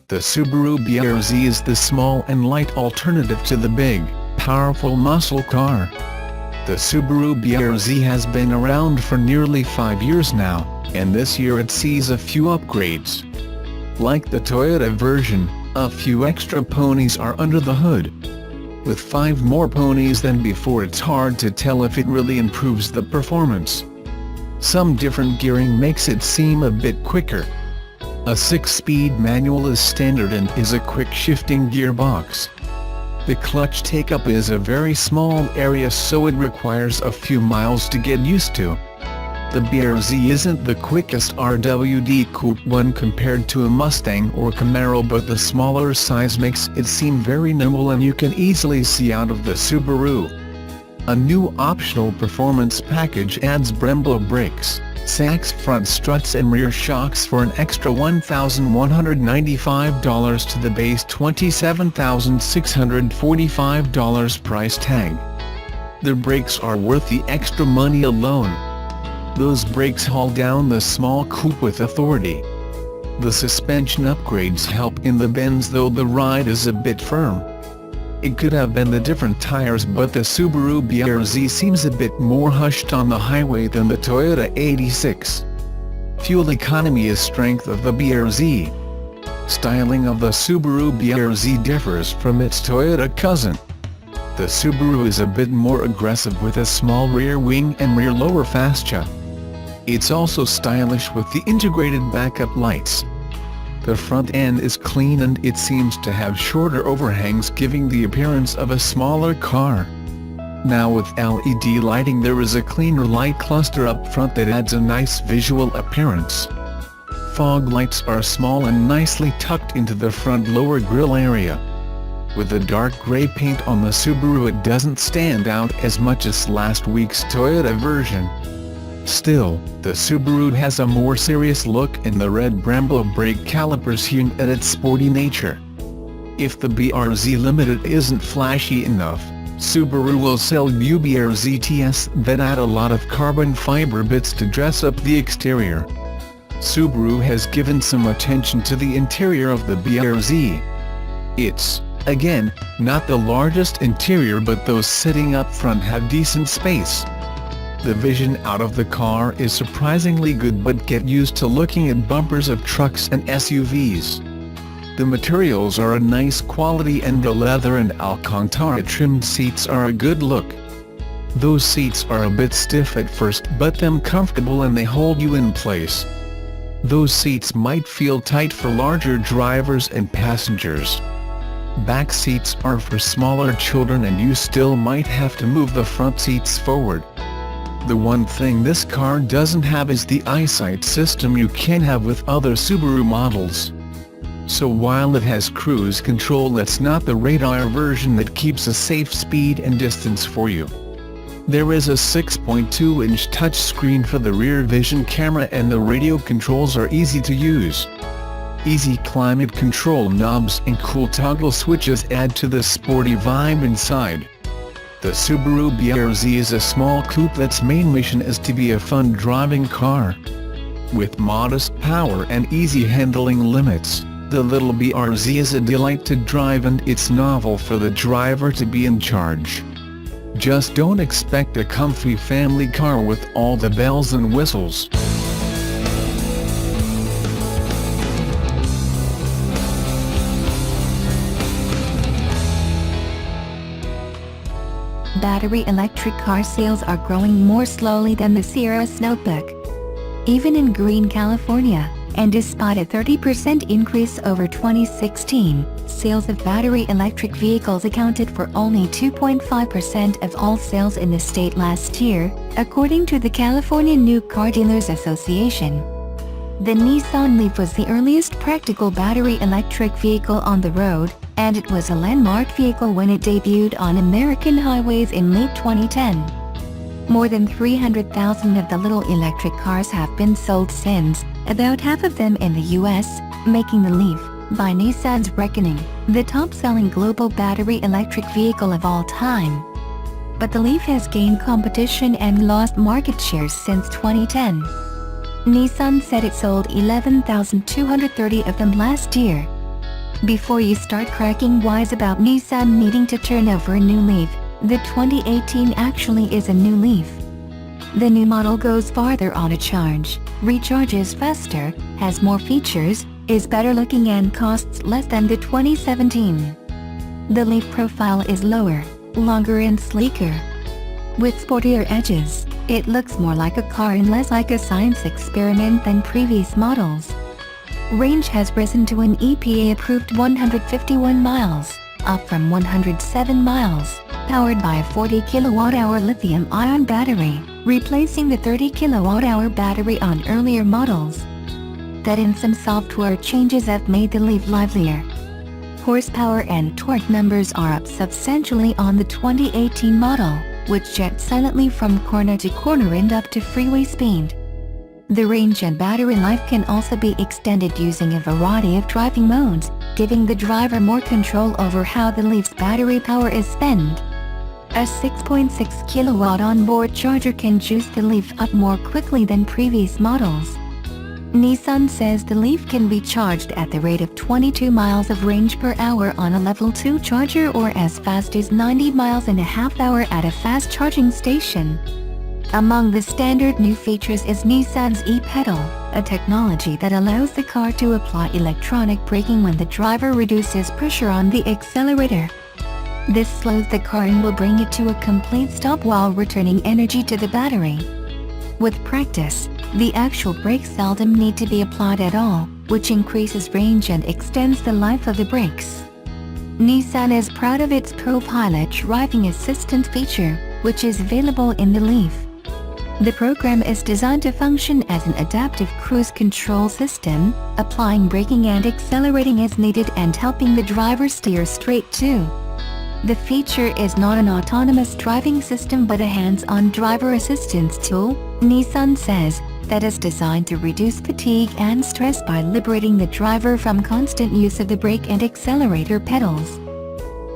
The Subaru BRZ is the small and light alternative to the big, powerful muscle car. The Subaru BRZ has been around for nearly 5 years now, and this year it sees a few upgrades. Like the Toyota version, a few extra ponies are under the hood. With 5 more ponies than before, it's hard to tell if it really improves the performance. Some different gearing makes it seem a bit quicker. A 6-speed manual is standard and is a quick shifting gearbox. The clutch take-up is a very small area, so it requires a few miles to get used to. The BRZ isn't the quickest RWD coupe one compared to a Mustang or Camaro, but the smaller size makes it seem very nimble and you can easily see out of the Subaru. A new optional performance package adds Brembo brakes, Sachs front struts and rear shocks for an extra $1,195 to the base $27,645 price tag. The brakes are worth the extra money alone. Those brakes haul down the small coupe with authority. The suspension upgrades help in the bends, though the ride is a bit firm. It could have been the different tires, but the Subaru BRZ seems a bit more hushed on the highway than the Toyota 86. Fuel economy is strength of the BRZ. Styling of the Subaru BRZ differs from its Toyota cousin. The Subaru is a bit more aggressive with a small rear wing and rear lower fascia. It's also stylish with the integrated backup lights. The front end is clean and it seems to have shorter overhangs, giving the appearance of a smaller car. Now with LED lighting, there is a cleaner light cluster up front that adds a nice visual appearance. Fog lights are small and nicely tucked into the front lower grille area. With the dark gray paint on the Subaru, it doesn't stand out as much as last week's Toyota version. Still, the Subaru has a more serious look, and the red Brembo brake calipers hint at its sporty nature. If the BRZ Limited isn't flashy enough, Subaru will sell new BRZ-TS that add a lot of carbon fiber bits to dress up the exterior. Subaru has given some attention to the interior of the BRZ. It's, again, not the largest interior, but those sitting up front have decent space. The vision out of the car is surprisingly good, but get used to looking at bumpers of trucks and SUVs. The materials are a nice quality and the leather and Alcantara trimmed seats are a good look. Those seats are a bit stiff at first, but they're comfortable and they hold you in place. Those seats might feel tight for larger drivers and passengers. Back seats are for smaller children and you still might have to move the front seats forward. The one thing this car doesn't have is the eyesight system you can have with other Subaru models. So while it has cruise control, it's not the radar version that keeps a safe speed and distance for you. There is a 6.2-inch touchscreen for the rear vision camera and the radio controls are easy to use. Easy climate control knobs and cool toggle switches add to the sporty vibe inside. The Subaru BRZ is a small coupe that's main mission is to be a fun driving car. With modest power and easy handling limits, the little BRZ is a delight to drive, and it's novel for the driver to be in charge. Just don't expect a comfy family car with all the bells and whistles. Battery electric car sales are growing more slowly than the Cirrus notebook. Even in green California, and despite a 30% increase over 2016, sales of battery electric vehicles accounted for only 2.5% of all sales in the state last year, according to the California New Car Dealers Association. The Nissan Leaf was the earliest practical battery electric vehicle on the road, and it was a landmark vehicle when it debuted on American highways in late 2010. More than 300,000 of the little electric cars have been sold since, about half of them in the US, making the Leaf, by Nissan's reckoning, the top-selling global battery electric vehicle of all time. But the Leaf has gained competition and lost market share since 2010. Nissan said it sold 11,230 of them last year. Before you start cracking wise about Nissan needing to turn over a new leaf, the 2018 actually is a new leaf. The new model goes farther on a charge, recharges faster, has more features, is better looking and costs less than the 2017. The leaf profile is lower, longer and sleeker. With sportier edges, it looks more like a car and less like a science experiment than previous models. Range has risen to an EPA-approved 151 miles, up from 107 miles, powered by a 40 kWh lithium-ion battery, replacing the 30 kWh battery on earlier models. That and some software changes have made the Leaf livelier. Horsepower and torque numbers are up substantially on the 2018 model, which jets silently from corner to corner and up to freeway speed. The range and battery life can also be extended using a variety of driving modes, giving the driver more control over how the Leaf's battery power is spent. A 6.6 kW onboard charger can juice the Leaf up more quickly than previous models. Nissan says the Leaf can be charged at the rate of 22 miles of range per hour on a level 2 charger or as fast as 90 miles in a half hour at a fast charging station. Among the standard new features is Nissan's e-pedal, a technology that allows the car to apply electronic braking when the driver reduces pressure on the accelerator. This slows the car and will bring it to a complete stop while returning energy to the battery. With practice, the actual brakes seldom need to be applied at all, which increases range and extends the life of the brakes. Nissan is proud of its ProPilot driving assistant feature, which is available in the Leaf. The program is designed to function as an adaptive cruise control system, applying braking and accelerating as needed and helping the driver steer straight too. The feature is not an autonomous driving system but a hands-on driver assistance tool, Nissan says, that is designed to reduce fatigue and stress by liberating the driver from constant use of the brake and accelerator pedals.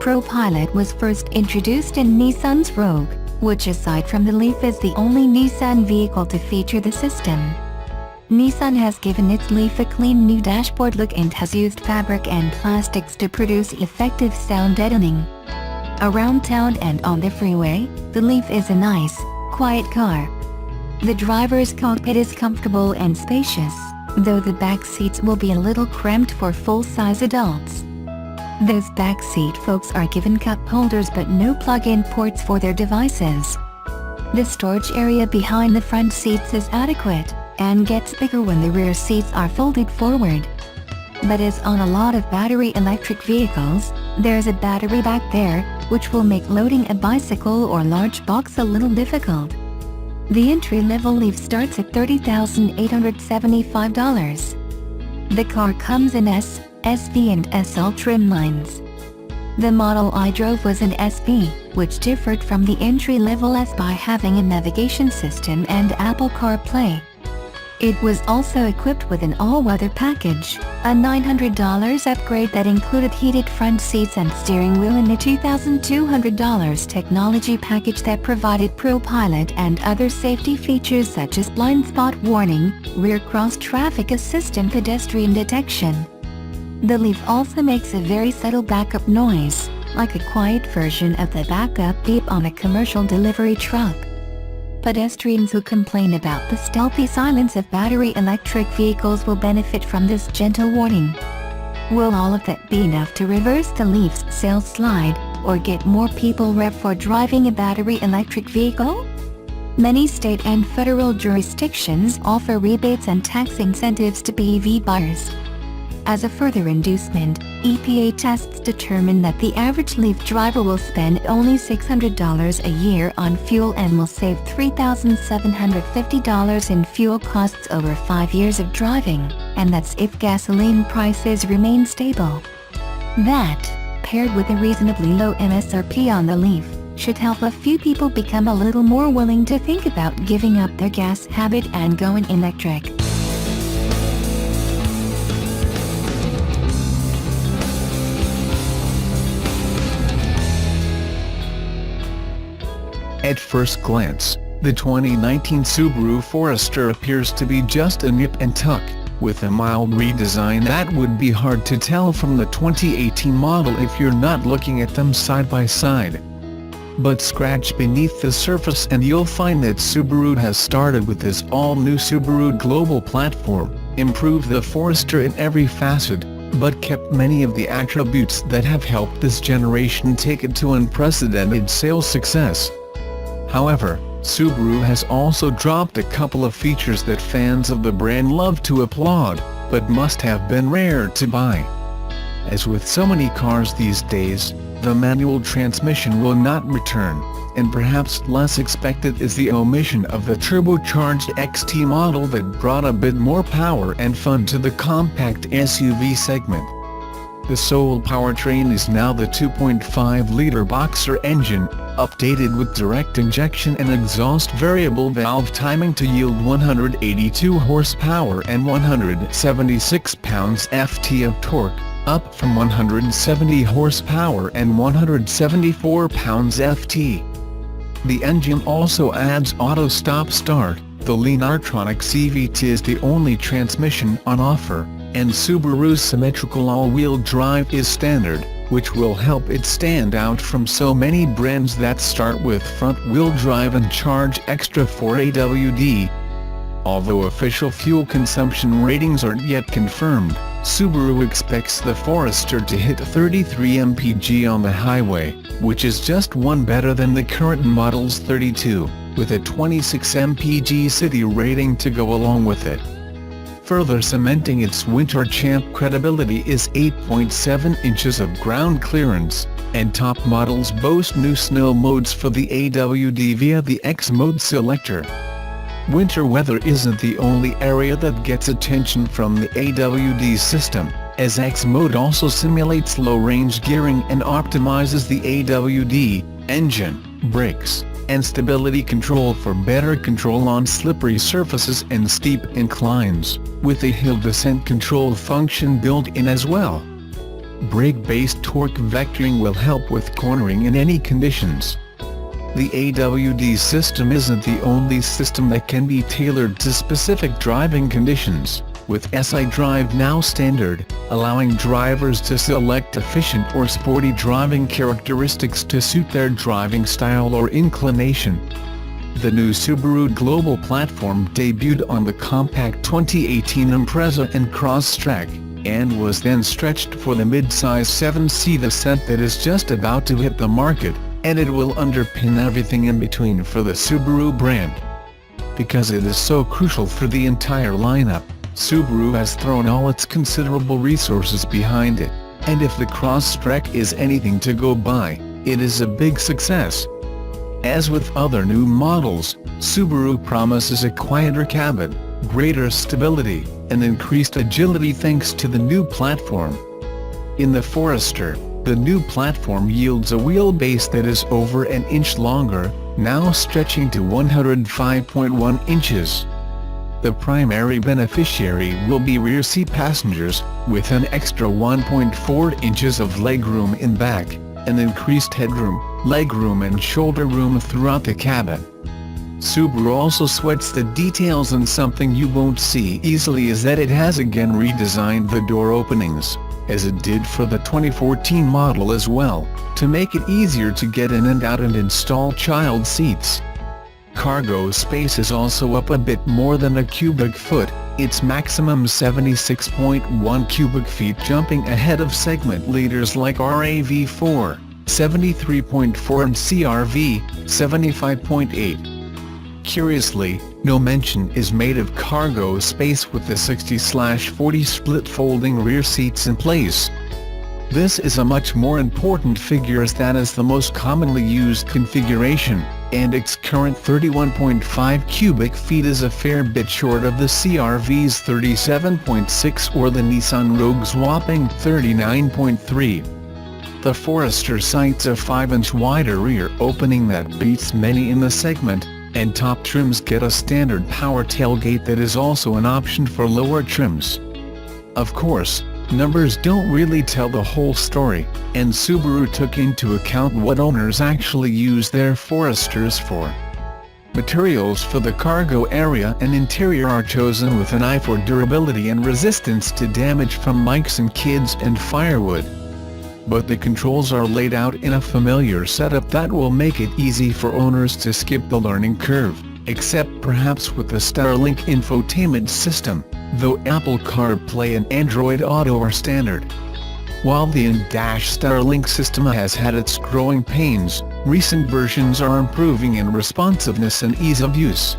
ProPilot was first introduced in Nissan's Rogue, which aside from the Leaf is the only Nissan vehicle to feature the system. Nissan has given its Leaf a clean new dashboard look and has used fabric and plastics to produce effective sound deadening. Around town and on the freeway, the Leaf is a nice, quiet car. The driver's cockpit is comfortable and spacious, though the back seats will be a little cramped for full-size adults. Those backseat folks are given cup holders but no plug-in ports for their devices. The storage area behind the front seats is adequate, and gets bigger when the rear seats are folded forward. But as on a lot of battery electric vehicles, there's a battery back there, which will make loading a bicycle or large box a little difficult. The entry-level Leaf starts at $30,875. The car comes in S, SV and SL trim lines. The model I drove was an SV, which differed from the entry-level S by having a navigation system and Apple CarPlay. It was also equipped with an all-weather package, a $900 upgrade that included heated front seats and steering wheel and a $2,200 technology package that provided ProPilot and other safety features such as blind spot warning, rear cross-traffic assist and pedestrian detection. The Leaf also makes a very subtle backup noise, like a quiet version of the backup beep on a commercial delivery truck. Pedestrians who complain about the stealthy silence of battery electric vehicles will benefit from this gentle warning. Will all of that be enough to reverse the Leaf's sales slide, or get more people revved for driving a battery electric vehicle? Many state and federal jurisdictions offer rebates and tax incentives to BEV buyers. As a further inducement, EPA tests determine that the average Leaf driver will spend only $600 a year on fuel and will save $3,750 in fuel costs over 5 years of driving, and that's if gasoline prices remain stable. That, paired with a reasonably low MSRP on the Leaf, should help a few people become a little more willing to think about giving up their gas habit and going electric. At first glance, the 2019 Subaru Forester appears to be just a nip and tuck. with a mild redesign that would be hard to tell from the 2018 model if you're not looking at them side by side. But scratch beneath the surface and you'll find that Subaru has started with this all-new Subaru Global Platform, improved the Forester in every facet, but kept many of the attributes that have helped this generation take it to unprecedented sales success. However, Subaru has also dropped a couple of features that fans of the brand love to applaud, but must have been rare to buy. As with so many cars these days, the manual transmission will not return, and perhaps less expected is the omission of the turbocharged XT model that brought a bit more power and fun to the compact SUV segment. The sole powertrain is now the 2.5-liter Boxer engine, updated with direct injection and exhaust variable valve timing to yield 182 horsepower and 176 pounds-ft of torque, up from 170 horsepower and 174 pounds-ft. The engine also adds auto stop-start. The Lineartronic CVT is the only transmission on offer, and Subaru's symmetrical all-wheel drive is standard, which will help it stand out from so many brands that start with front-wheel drive and charge extra for AWD. Although official fuel consumption ratings aren't yet confirmed, Subaru expects the Forester to hit 33 mpg on the highway, which is just one better than the current model's 32, with a 26 mpg city rating to go along with it. Further cementing its Winter Champ credibility is 8.7 inches of ground clearance, and top models boast new snow modes for the AWD via the X-Mode selector. Winter weather isn't the only area that gets attention from the AWD system, as X-Mode also simulates low-range gearing and optimizes the AWD engine, brakes, and stability control for better control on slippery surfaces and steep inclines, with a hill descent control function built in as well. Brake-based torque vectoring will help with cornering in any conditions. The AWD system isn't the only system that can be tailored to specific driving conditions, with SI Drive now standard, allowing drivers to select efficient or sporty driving characteristics to suit their driving style or inclination. The new Subaru Global Platform debuted on the compact 2018 Impreza and Crosstrek, and was then stretched for the mid-size 7-seat Ascent that is just about to hit the market, and it will underpin everything in between for the Subaru brand. Because it is so crucial for the entire lineup, Subaru has thrown all its considerable resources behind it, and if the Crosstrek is anything to go by, it is a big success. As with other new models, Subaru promises a quieter cabin, greater stability, and increased agility thanks to the new platform. In the Forester, the new platform yields a wheelbase that is over an inch longer, now stretching to 105.1 inches. The primary beneficiary will be rear seat passengers, with an extra 1.4 inches of legroom in back, and increased headroom, legroom and shoulder room throughout the cabin. Subaru also sweats the details, and something you won't see easily is that it has again redesigned the door openings, as it did for the 2014 model as well, to make it easier to get in and out and install child seats. Cargo space is also up a bit more than a cubic foot, its maximum 76.1 cubic feet, jumping ahead of segment leaders like RAV4, 73.4 and CRV, 75.8. Curiously, no mention is made of cargo space with the 60/40 split folding rear seats in place. This is a much more important figure, as that is the most commonly used configuration, and its current 31.5 cubic feet is a fair bit short of the CRV's 37.6 or the Nissan Rogue's whopping 39.3. The Forester cites a 5-inch wider rear opening that beats many in the segment, and top trims get a standard power tailgate that is also an option for lower trims. Of course, numbers don't really tell the whole story, and Subaru took into account what owners actually use their Foresters for. Materials for the cargo area and interior are chosen with an eye for durability and resistance to damage from mice and kids and firewood. But the controls are laid out in a familiar setup that will make it easy for owners to skip the learning curve, except perhaps with the Starlink infotainment system, though Apple CarPlay and Android Auto are standard. While the in-dash Starlink system has had its growing pains, recent versions are improving in responsiveness and ease of use.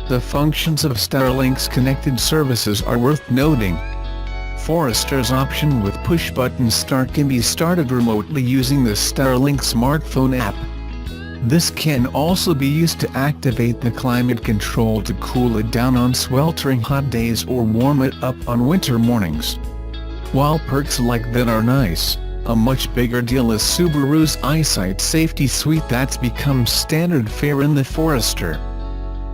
The functions of Starlink's connected services are worth noting. Forrester's option with push-button start can be started remotely using the Starlink smartphone app. This can also be used to activate the climate control to cool it down on sweltering hot days or warm it up on winter mornings. While perks like that are nice, a much bigger deal is Subaru's EyeSight safety suite that's become standard fare in the Forester.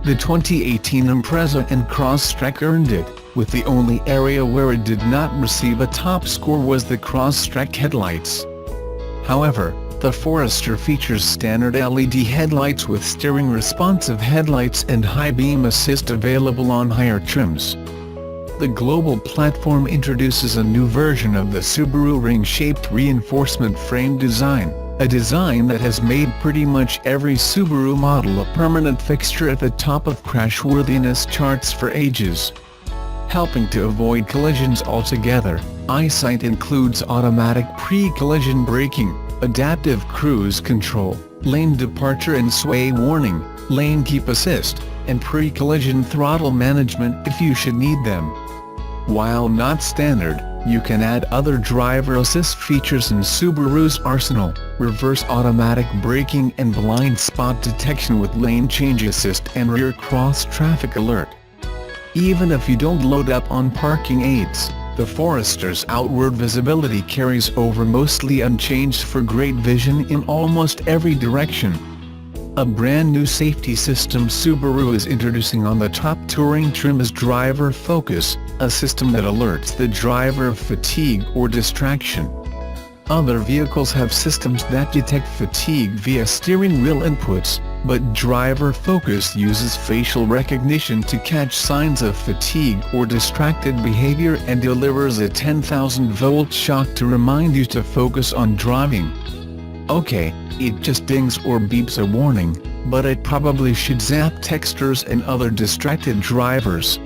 The 2018 Impreza and Crosstrek earned it, with the only area where it did not receive a top score was the Crosstrek headlights. However, the Forester features standard LED headlights with steering responsive headlights and high beam assist available on higher trims. The global platform introduces a new version of the Subaru ring-shaped reinforcement frame design, a design that has made pretty much every Subaru model a permanent fixture at the top of crashworthiness charts for ages. Helping to avoid collisions altogether, EyeSight includes automatic pre-collision braking, adaptive cruise control, lane departure and sway warning, lane keep assist, and pre-collision throttle management if you should need them. While not standard, you can add other driver assist features in Subaru's arsenal: reverse automatic braking and blind spot detection with lane change assist and rear cross traffic alert. Even if you don't load up on parking aids, the Forester's outward visibility carries over mostly unchanged for great vision in almost every direction. A brand new safety system Subaru is introducing on the top touring trim is Driver Focus, a system that alerts the driver of fatigue or distraction. Other vehicles have systems that detect fatigue via steering wheel inputs, but Driver Focus uses facial recognition to catch signs of fatigue or distracted behavior and delivers a 10,000-volt shock to remind you to focus on driving. Okay, it just dings or beeps a warning, but it probably should zap texters and other distracted drivers.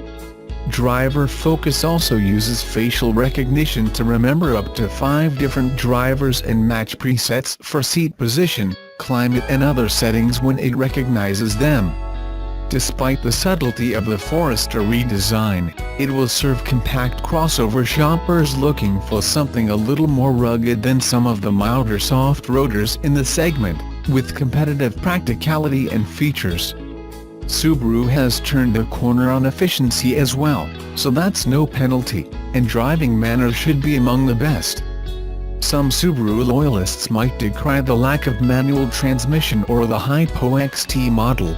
Driver Focus also uses facial recognition to remember up to 5 different drivers and match presets for seat position, climate and other settings when it recognizes them. Despite the subtlety of the Forester redesign, it will serve compact crossover shoppers looking for something a little more rugged than some of the milder soft-roaders in the segment, with competitive practicality and features. Subaru has turned the corner on efficiency as well, so that's no penalty, and driving manners should be among the best. Some Subaru loyalists might decry the lack of manual transmission or the Hypo XT model.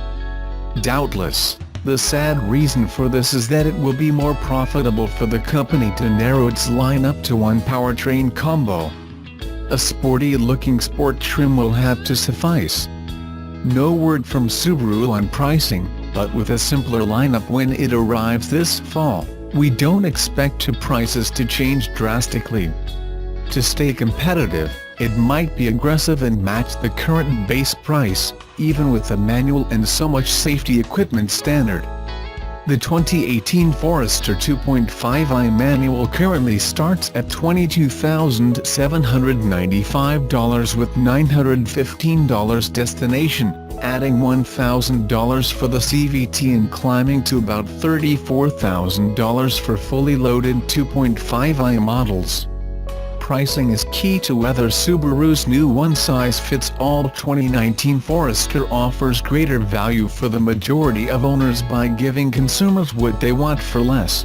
Doubtless, the sad reason for this is that it will be more profitable for the company to narrow its lineup to one powertrain combo. A sporty-looking sport trim will have to suffice. No word from Subaru on pricing, but with a simpler lineup when it arrives this fall, we don't expect prices to change drastically. To stay competitive, it might be aggressive and match the current base price, even with the manual and so much safety equipment standard. The 2018 Forester 2.5i manual currently starts at $22,795 with $915 destination, adding $1,000 for the CVT and climbing to about $34,000 for fully loaded 2.5i models. Pricing is key to whether Subaru's new one-size-fits-all 2019 Forester offers greater value for the majority of owners by giving consumers what they want for less.